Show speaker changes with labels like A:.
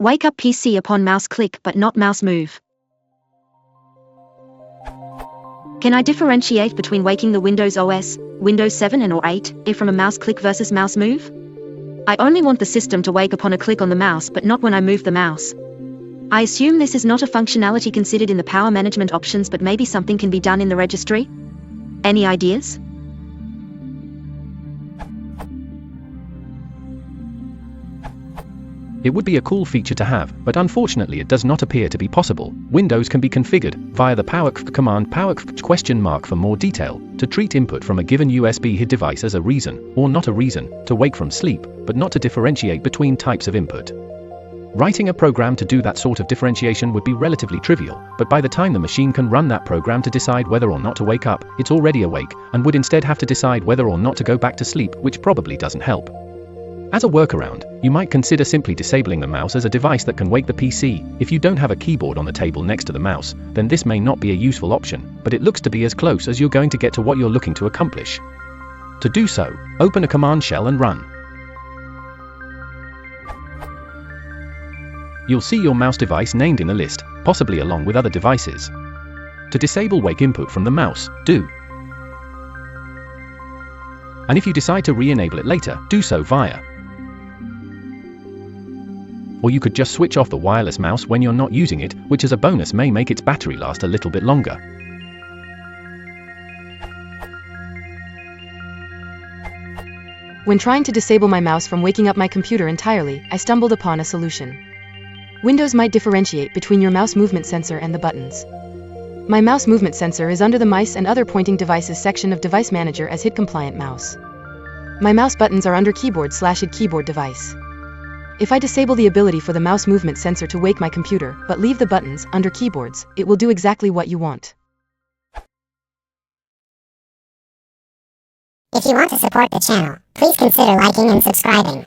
A: Wakeup PC upon mouse click but not mouse move. Can I differentiate between waking the Windows OS, Windows 7 and or 8, if from a mouse click versus mouse move? I only want the system to wake upon a click on the mouse but not when I move the mouse. I assume this is not a functionality considered in the power management options, but maybe something can be done in the registry? Any ideas?
B: It would be a cool feature to have, but unfortunately it does not appear to be possible. Windows can be configured via the PowerCF command $? For more detail, to treat input from a given USB HID device as a reason, or not a reason, to wake from sleep, but not to differentiate between types of input. Writing a program to do that sort of differentiation would be relatively trivial, but by the time the machine can run that program to decide whether or not to wake up, it's already awake, and would instead have to decide whether or not to go back to sleep, which probably doesn't help. As a workaround, you might consider simply disabling the mouse as a device that can wake the PC. If you don't have a keyboard on the table next to the mouse, then this may not be a useful option, but it looks to be as close as you're going to get to what you're looking to accomplish. To do so, open a command shell and run. You'll see your mouse device named in the list, possibly along with other devices. To disable wake input from the mouse, do. And if you decide to re-enable it later, do so via. Or you could just switch off the wireless mouse when you're not using it, which as a bonus may make its battery last a little bit longer.
C: When trying to disable my mouse from waking up my computer entirely, I stumbled upon a solution. Windows might differentiate between your mouse movement sensor and the buttons. My mouse movement sensor is under the Mice and Other Pointing Devices section of Device Manager as HID-compliant mouse. My mouse buttons are under Keyboard/HID keyboard device. If I disable the ability for the mouse movement sensor to wake my computer, but leave the buttons under keyboards, it will do exactly what you want.
D: If you want to support the channel, please consider liking and subscribing.